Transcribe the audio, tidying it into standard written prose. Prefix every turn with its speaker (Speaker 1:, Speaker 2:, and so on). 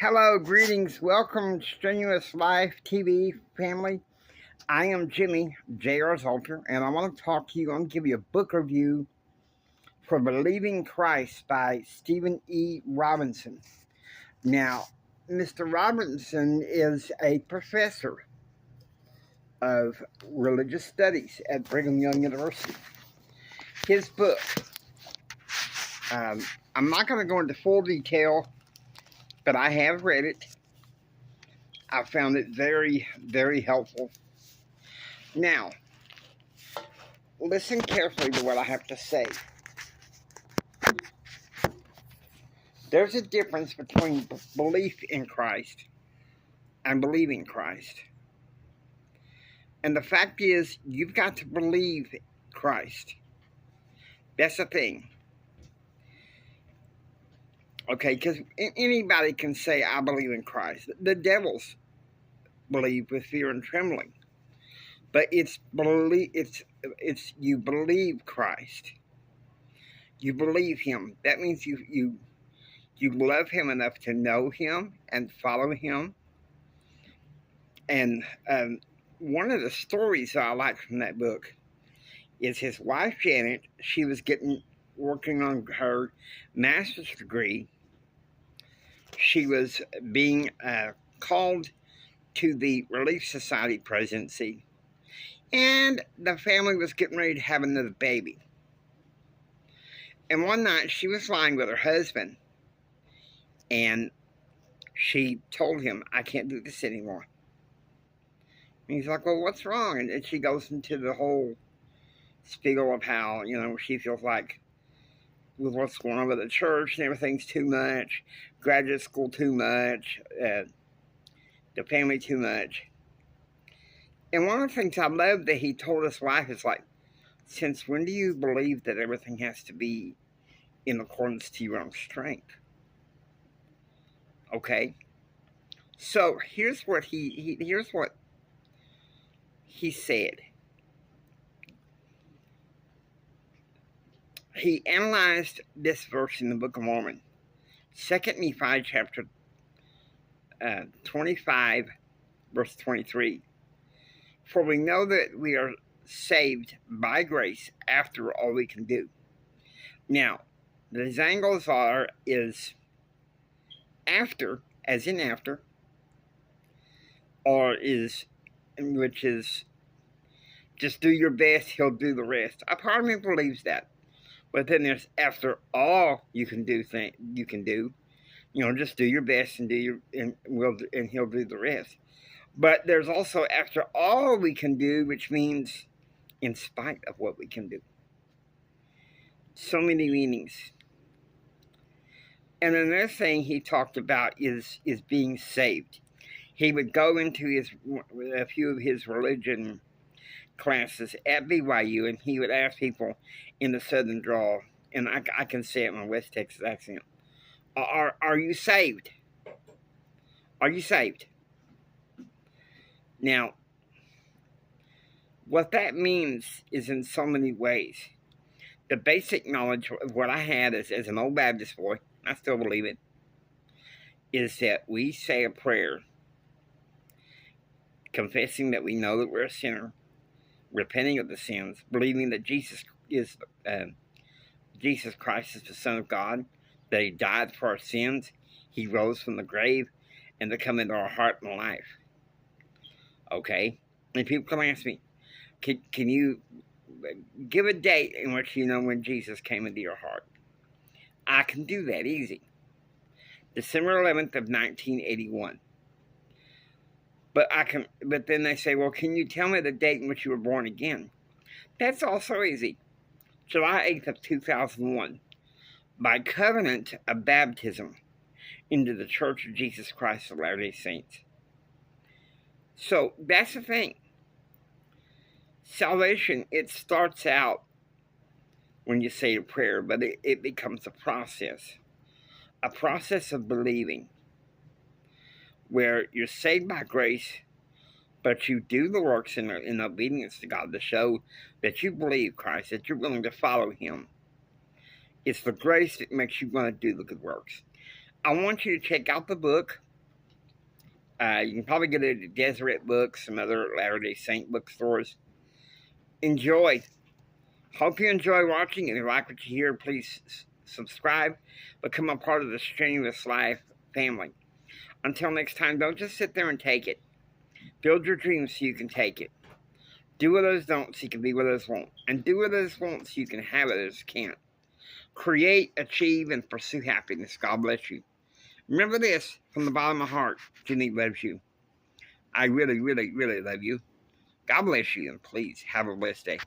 Speaker 1: Hello, greetings, welcome, Strenuous Life TV family. I am Jimmy, J.R.'s Altar, and I want to talk to you. I'm going to give you a book review for Believing Christ by Stephen E. Robinson. Now, Mr. Robinson is a professor of religious studies at Brigham Young University. His book, I'm not going to go into full detail, but I have read it. I found it very, very helpful. Now, listen carefully to what I have to say. There's a difference between belief in Christ and believing Christ. And the fact is, you've got to believe Christ. That's the thing. Okay, because anybody can say, I believe in Christ. The devils believe with fear and trembling. But it's you believe Christ. You believe him. That means you love him enough to know him and follow him. And one of the stories I like from that book is his wife, Janet. She was working on her master's degree. She was being called to the Relief Society presidency. And the family was getting ready to have another baby. And one night she was lying with her husband. And she told him, I can't do this anymore. And he's like, well, what's wrong? And she goes into the whole spiel of how, she feels like with what's going on with the church and everything's too much, graduate school too much, the family too much. And one of the things I love that he told his wife is like, since when do you believe that everything has to be in accordance to your own strength? Okay? So here's what he said. He analyzed this verse in the Book of Mormon, 2 Nephi chapter 25, verse 23. For we know that we are saved by grace after all we can do. Now, the angles is after, as in after, or which is just do your best, he'll do the rest. A part of me believes that. But then there's after all you can do, just do your best and and he'll do the rest. But there's also after all we can do, which means in spite of what we can do. So many meanings. And another thing he talked about is being saved. He would go into a few of his religion classes at BYU, and he would ask people in the Southern drawl, and I can say it in my West Texas accent, are you saved? Are you saved? Now, what that means is in so many ways. The basic knowledge of what I had as an old Baptist boy, I still believe it, is that we say a prayer confessing that we know that we're a sinner, repenting of the sins, believing that Jesus Christ is the Son of God, that he died for our sins, he rose from the grave, and to come into our heart and life. Okay? And people come ask me, can you give a date in which you know when Jesus came into your heart? I can do that easy. December 11th of 1981. But then they say, well, can you tell me the date in which you were born again? That's also easy. July 8th of 2001. By covenant of baptism into the Church of Jesus Christ of Latter-day Saints. So that's the thing. Salvation, it starts out when you say a prayer, but it becomes a process of believing, where you're saved by grace, but you do the works in obedience to God to show that you believe Christ, that you're willing to follow him. It's the grace that makes you want to do the good works. I want you to check out the book. You can probably go to the Deseret Books, some other Latter-day Saint bookstores. Enjoy. Hope you enjoy watching. If you like what you hear, please subscribe. Become a part of the Strenuous Life family. Until next time, don't just sit there and take it. Build your dreams so you can take it. Do what others don't so you can be what others won't. And do what others won't so you can have what others can't. Create, achieve, and pursue happiness. God bless you. Remember this from the bottom of my heart. Jenny loves you. I really, really, really love you. God bless you, and please have a blessed day.